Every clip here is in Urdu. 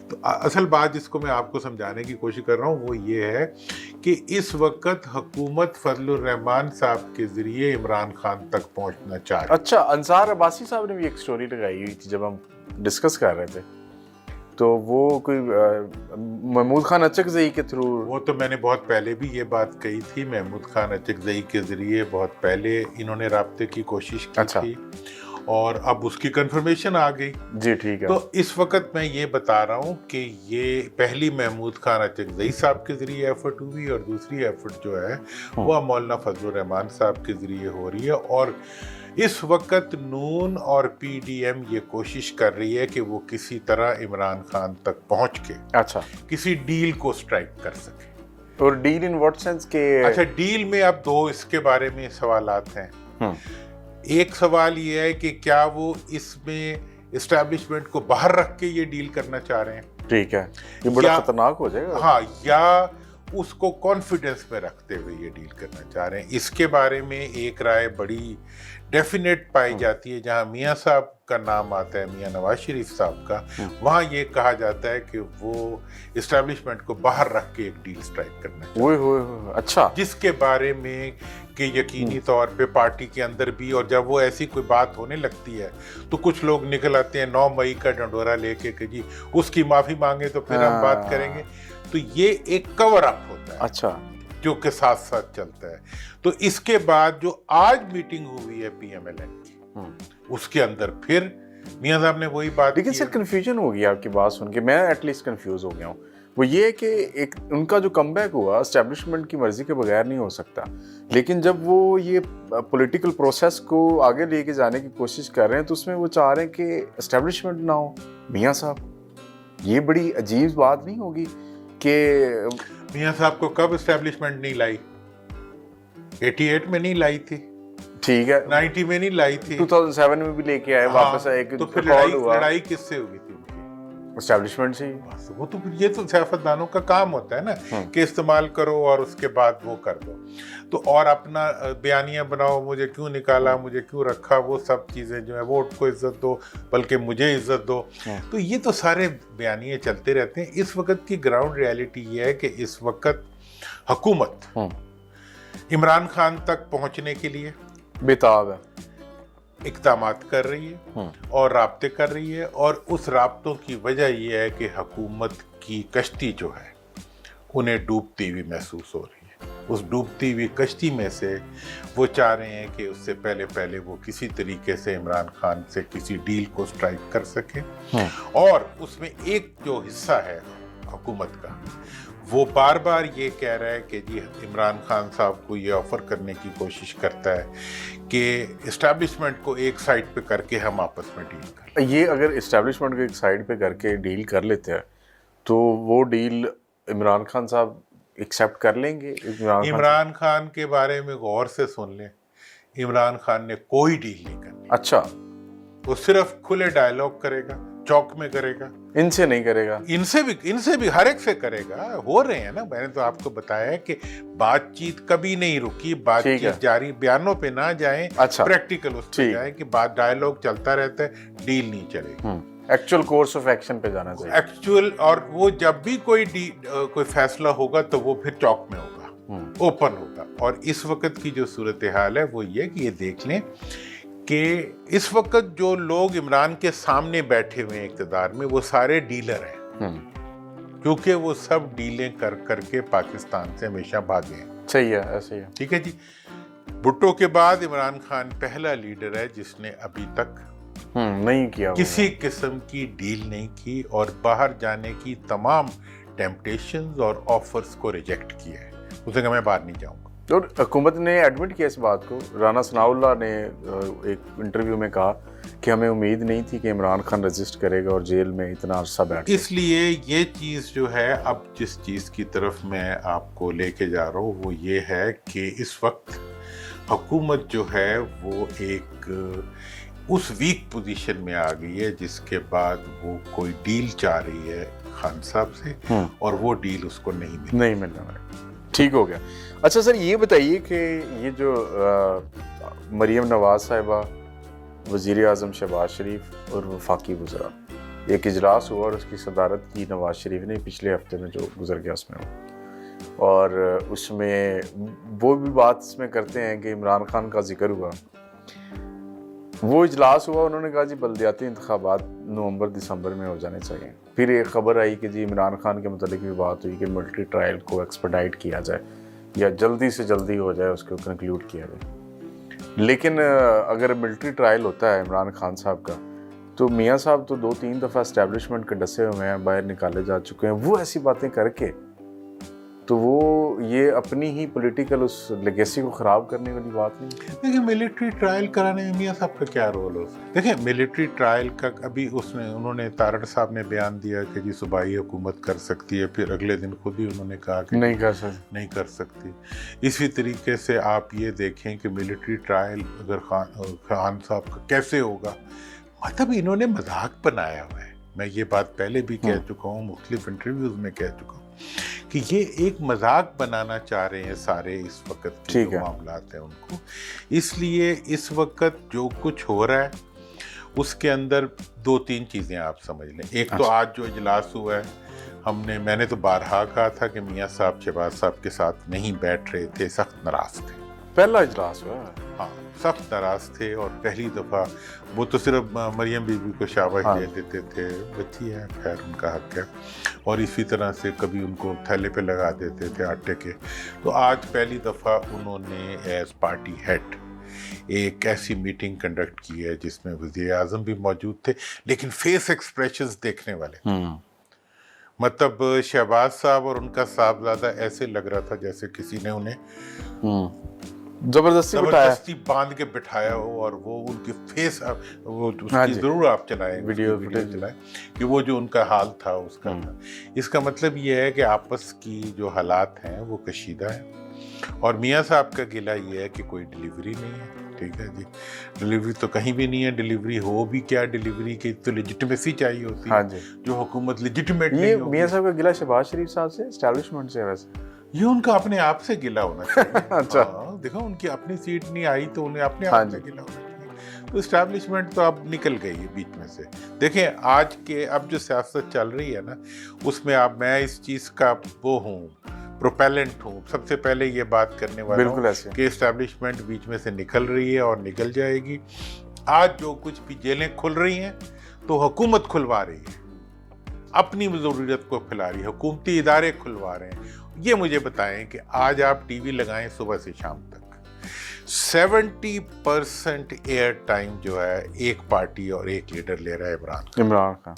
تو اصل بات جس کو میں آپ کو سمجھانے کی کوشش کر رہا ہوں وہ یہ ہے کہ اس وقت حکومت فضل الرحمان صاحب کے ذریعے عمران خان تک پہنچنا چاہ رہی ہے. اچھا، انصار عباسی صاحب نے بھی ایک سٹوری لگائی ہوئی تھی جب ہم ڈسکس کر رہے تھے، تو وہ کوئی محمود خان اچکزئی کے تھرو. وہ تو میں نے بہت پہلے بھی یہ بات کہی تھی، محمود خان اچکزئی کے ذریعے بہت پہلے انہوں نے رابطے کی کوشش کی تھی اور اب اس کی کنفرمیشن آ گئی. جی ٹھیک ہے. تو اس وقت میں یہ بتا رہا ہوں کہ یہ پہلی محمود خان اچکزئی صاحب کے ذریعے ایفرٹ ہوئی اور دوسری ایفرٹ جو ہے وہ مولانا فضل الرحمان صاحب کے ذریعے ہو رہی ہے. اور اس وقت نون اور پی ڈی ایم یہ کوشش کر رہی ہے کہ وہ کسی طرح عمران خان تک پہنچ کے اچھا کسی ڈیل کو سٹرائک کر سکے. اور ڈیل ان واٹ سینس کہ اچھا ڈیل میں اب دو اس کے بارے میں سوالات ہیں. ایک سوال یہ ہے کہ کیا وہ اس میں اسٹیبلشمنٹ کو باہر رکھ کے یہ ڈیل کرنا چاہ رہے ہیں. ٹھیک ہے، یہ بڑا خطرناک ہو جائے گا. ہاں، یا اس کو کانفیڈنس میں رکھتے ہوئے یہ ڈیل کرنا چاہ رہے ہیں. اس کے بارے میں ایک رائے بڑی ڈیفینیٹ پائی جاتی ہے. جہاں میاں صاحب کا نام آتا ہے، میاں نواز شریف صاحب کا، وہاں یہ کہا جاتا ہے کہ وہ اسٹیبلشمنٹ کو باہر رکھ کے ایک ڈیل سٹرائک کرنا چاہتے ہیں. اچھا، جس کے بارے میں کہ یقینی طور پہ پارٹی کے اندر بھی، اور جب وہ ایسی کوئی بات ہونے لگتی ہے تو کچھ لوگ نکل آتے ہیں 9 مئی کا ڈنڈورا لے کے کہ جی اس کی معافی مانگے تو پھر ہم بات کریں گے. تو یہ ایک کور اپ ہوتا ہے اچھا، جو کہ ساتھ ساتھ چلتا ہے. تو اس کے بعد جو آج میٹنگ ہوئی ہے پی ایم ایل این کی، اس کے اندر پھر میاں صاحب نے وہی بات. لیکن سر کنفیوژن ہو گیا آپ کی بات سن کے، میں ایٹ لیسٹ کنفیوز ہو گیا ہوں. وہ یہ کہ ایک ان کا جو کم بیک ہوا اسٹیبلشمنٹ کی مرضی کے بغیر نہیں ہو سکتا، لیکن جب وہ یہ پولیٹیکل پروسیس کو آگے لے کے جانے کی کوشش کر رہے ہیں تو اس میں وہ چاہ رہے ہیں کہ اسٹیبلشمنٹ نہ ہو. میاں صاحب، یہ بڑی عجیب بات نہیں ہوگی کہ میاں صاحب کو کب اسٹیبلشمنٹ نہیں لائی؟ 88 میں نہیں لائی تھی، ٹھیک ہے، 90 میں نہیں لائی تھی، 2007 میں بھی لے کے آئے واپس. ایک تو پھر لڑائی کس سے ہوئی تھی؟ اسٹیبلشمنٹ سے. وہ تو یہ تو سیاستدانوں کا کام ہوتا ہے نا کہ استعمال کرو اور اس کے بعد وہ کر دو. تو اور اپنا بیانیہ بناؤ، مجھے کیوں نکالا، مجھے کیوں رکھا، وہ سب چیزیں جو ہیں، ووٹ کو عزت دو بلکہ مجھے عزت دو. تو یہ تو سارے بیانیے چلتے رہتے ہیں. اس وقت کی گراؤنڈ ریالٹی یہ ہے کہ اس وقت حکومت عمران خان تک پہنچنے کے لیے بےتاب ہے، اقدامات کر رہی ہے اور رابطے کر رہی ہے. اور اس رابطوں کی وجہ یہ ہے کہ حکومت کی کشتی جو ہے انہیں ڈوبتی ہوئی محسوس ہو رہی ہے. اس ڈوبتی ہوئی کشتی میں سے وہ چاہ رہے ہیں کہ اس سے پہلے وہ کسی طریقے سے عمران خان سے کسی ڈیل کو سٹرائک کر سکیں. اور اس میں ایک جو حصہ ہے حکومت کا، وہ بار بار یہ کہہ رہا ہے کہ جی عمران خان صاحب کو یہ آفر کرنے کی کوشش کرتا ہے کہ اسٹیبلشمنٹ کو ایک سائڈ پہ کر کے ہم آپس میں ڈیل کر لیں. یہ اگر اسٹیبلشمنٹ کو ایک سائڈ پہ کر کے ڈیل کر لیتے ہیں تو وہ ڈیل عمران خان صاحب ایکسیپٹ کر لیں گے؟ عمران خان کے بارے میں غور سے سن لیں، عمران خان نے کوئی ڈیل نہیں کرنی. اچھا، وہ صرف کھلے ڈائلاگ کرے گا، چوک میں کرے گا، ان سے نہیں کرے گا. ان سے بھی ہر ایک سے کرے گا. ہو رہے ہیں نا، میں نے تو آپ کو بتایا ہے کہ بات چیت کبھی نہیں رکی، بات چیت جاری، بیانوں پہ نہ جائیں، پریکٹیکل اس پہ جائیں کہ بات ڈائلاگ چلتا رہتا ہے، ڈیل نہیں چلے گی. ایکچوئل کورس آف ایکشن پہ جانا چاہیے، ایکچوئل. اور وہ جب بھی کوئی فیصلہ ہوگا تو وہ پھر چوک میں ہوگا، اوپن ہوگا. اور اس وقت کی جو صورتحال ہے وہ یہ کہ یہ دیکھ لیں کہ اس وقت جو لوگ عمران کے سامنے بیٹھے ہوئے ہیں اقتدار میں، وہ سارے ڈیلر ہیں، کیونکہ وہ سب ڈیلیں کر کے پاکستان سے ہمیشہ بھاگے ہیں. صحیح ہے، ایسے ہی ہے. ٹھیک ہے جی. بھٹو کے بعد عمران خان پہلا لیڈر ہے جس نے ابھی تک نہیں کیا، کسی قسم کی ڈیل نہیں کی اور باہر جانے کی تمام ٹیمپٹیشنز اور آفرز کو ریجیکٹ کیا ہے. اسے کہا میں باہر نہیں جاؤں گا. اور حکومت نے ایڈمٹ کیا اس بات کو. رانا ثناء اللہ نے ایک انٹرویو میں کہا کہ ہمیں امید نہیں تھی کہ عمران خان رجسٹ کرے گا اور جیل میں اتنا عرصہ بیٹھ. اس لیے یہ چیز جو ہے، اب جس چیز کی طرف میں آپ کو لے کے جا رہا ہوں وہ یہ ہے کہ اس وقت حکومت جو ہے وہ ایک اس ویک پوزیشن میں آ گئی ہے جس کے بعد وہ کوئی ڈیل چاہ رہی ہے خان صاحب سے اور وہ ڈیل اس کو نہیں ملنا. ٹھیک ہو گیا. اچھا سر، یہ بتائیے کہ یہ جو مریم نواز صاحبہ، وزیر اعظم شہباز شریف اور وفاقی وزراء، ایک اجلاس ہوا اور اس کی صدارت کی نواز شریف نے پچھلے ہفتے میں جو گزر گیا اس میں اور اس میں وہ بھی بات اس میں کرتے ہیں کہ عمران خان کا ذکر ہوا. وہ اجلاس ہوا, انہوں نے کہا جی بلدیاتی انتخابات نومبر دسمبر میں ہو جانے چاہیے. پھر ایک خبر آئی کہ جی عمران خان کے متعلق بھی بات ہوئی کہ ملٹری ٹرائل کو ایکسپیڈائٹ کیا جائے یا جلدی سے جلدی ہو جائے, اس کو کنکلیوڈ کیا جائے. لیکن اگر ملٹری ٹرائل ہوتا ہے عمران خان صاحب کا تو میاں صاحب تو 2-3 دفعہ اسٹیبلشمنٹ کے ڈسے ہوئے ہیں, باہر نکالے جا چکے ہیں. وہ ایسی باتیں کر کے تو وہ یہ اپنی ہی پولیٹیکل اس لیگیسی کو خراب کرنے والی بات نہیں. دیکھیں ملٹری ٹرائل کرانے میں میاں صاحب کا کیا رول ہو سکتا ہے؟ دیکھیں ملٹری ٹرائل کا ابھی انہوں نے تارڑ صاحب نے بیان دیا کہ جی صوبائی حکومت کر سکتی ہے, پھر اگلے دن خود ہی انہوں نے کہا کہ نہیں کر سکتی. اسی طریقے سے آپ یہ دیکھیں کہ ملٹری ٹرائل اگر خان صاحب کا کیسے ہوگا, مطلب انہوں نے مذاق بنایا ہوا ہے. میں یہ بات پہلے بھی کہہ چکا ہوں, مختلف انٹرویوز میں کہہ چکا ہوں کہ یہ ایک مذاق بنانا چاہ رہے ہیں سارے اس وقت کے جو معاملات ہیں ان کو. اس لیے اس وقت جو کچھ ہو رہا ہے اس کے اندر 2-3 چیزیں آپ سمجھ لیں. ایک تو آج جو اجلاس ہوا ہے, میں نے تو بارہا کہا تھا کہ میاں صاحب شہباز صاحب کے ساتھ نہیں بیٹھ رہے تھے, سخت ناراض تھے. پہلا اجلاس ہوا, ہاں سخت ناراض تھے. اور پہلی دفعہ وہ تو صرف مریم بی بی کو شاباش دے دیتے تھے, بچی ہے خیر ان کا حق ہے, اور اسی طرح سے کبھی ان کو تھیلے پہ لگا دیتے تھے آٹے کے. تو آج پہلی دفعہ انہوں نے ایز پارٹی ہیڈ ایک ایسی میٹنگ کنڈکٹ کی ہے جس میں وزیر اعظم بھی موجود تھے, لیکن فیس ایکسپریشنز دیکھنے والے تھے. مطلب شہباز صاحب اور ان کا صاحبزادہ ایسے لگ رہا تھا جیسے کسی نے انہیں زبردستی باندھ کے بٹھایا ہو, اور وہ ان کے فیس وہ اس کی ضرور آپ چلائیں ویڈیو چلائیں کہ وہ جو ان کا حال تھا اس کا تھا. اس کا مطلب یہ ہے کہ آپس کی جو حالات ہیں وہ کشیدہ ہیں. اور میاں صاحب کا گلہ یہ ہے کہ کوئی ڈیلیوری نہیں ہے. ٹھیک ہے جی, ڈیلیوری تو کہیں بھی نہیں ہے. ڈیلیوری ہو بھی کیا, ڈیلیوری کی تو لیجٹمیسی چاہیے ہوتی ہے, جو حکومت لیجٹمیٹ نہیں ہوتی. میاں صاحب کا گلہ شہباز شریف صاحب سے, اسٹیبلشمنٹ سے, ویسے یہ ان کا اپنے آپ سے گلہ ہونا چاہیے. اچھا دیکھو ان کی اپنی سیٹ نہیں آئی تو انہیں اپنے آپ سے گلہ ہونا چاہیے. تو اسٹیبلشمنٹ تو اب نکل گئی ہے بیچ میں سے. دیکھیں آج کے اب جو سیاست چل رہی ہے نا, اس میں اب میں اس چیز کا وہ ہوں, پروپیلنٹ ہوں, سب سے پہلے یہ بات کرنے والا ہوں کہ اسٹیبلشمنٹ بیچ میں سے نکل رہی ہے اور نکل جائے گی. آج جو کچھ بھی جیلیں کھل رہی ہیں تو حکومت کھلوا رہی ہے, اپنی ضرورت کو کھلا رہی ہے, حکومتی ادارے کھلوا رہے ہیں. یہ مجھے بتائیں کہ آج آپ ٹی وی لگائیں صبح سے شام تک, 70% ایئر ٹائم جو ہے ایک پارٹی اور ایک لیڈر لے رہا ہے عمران خان.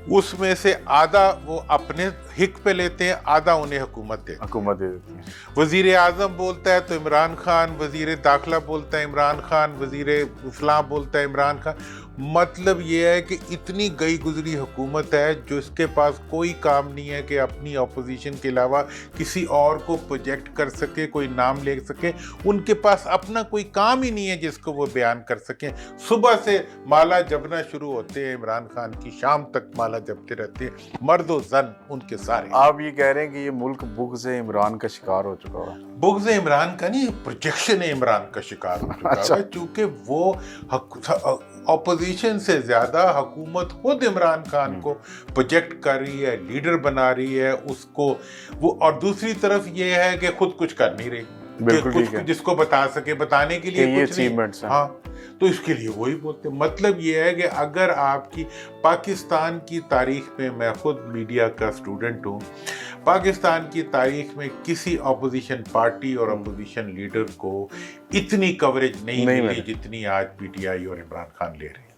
اس میں سے آدھا وہ اپنے حق پہ لیتے ہیں, آدھا انہیں حکومت دے دیتی ہے. وزیر اعظم بولتا ہے تو عمران خان, وزیر داخلہ بولتا ہے عمران خان, وزیر اسلام بولتا ہے عمران خان. مطلب یہ ہے کہ اتنی گئی گزری حکومت ہے جو اس کے پاس کوئی کام نہیں ہے کہ اپنی اپوزیشن کے علاوہ کسی اور کو پروجیکٹ کر سکے, کوئی نام لے سکے. ان کے پاس اپنا کوئی کام ہی نہیں ہے جس کو وہ بیان کر سکیں. صبح سے مالا جبنا شروع ہوتے ہیں عمران خان کی, شام تک مالا جبتے رہتے ہیں, مرد و زن ان کے سارے. آپ یہ کہہ رہے ہیں کہ یہ ملک بغض عمران کا شکار ہو چکا ہو؟ بغض عمران کا نہیں, پروجیکشن عمران کا شکار ہو چکا ہے, چونکہ وہ اپوزیشن سے زیادہ حکومت خود عمران خان کو پروجیکٹ کر رہی ہے, لیڈر بنا رہی ہے اس کو وہ. اور دوسری طرف یہ ہے کہ خود کچھ کر نہیں رہی, جس کو بتا سکے, بتانے کے لیے کچھ نہیں. ہاں تو اس کے لیے وہی بولتے. مطلب یہ ہے کہ اگر آپ کی پاکستان کی تاریخ میں, میں خود میڈیا کا اسٹوڈنٹ ہوں, پاکستان کی تاریخ میں کسی اپوزیشن پارٹی اور اپوزیشن لیڈر کو اتنی کوریج نہیں ملی جتنی آج پی ٹی آئی اور عمران خان لے رہے ہیں.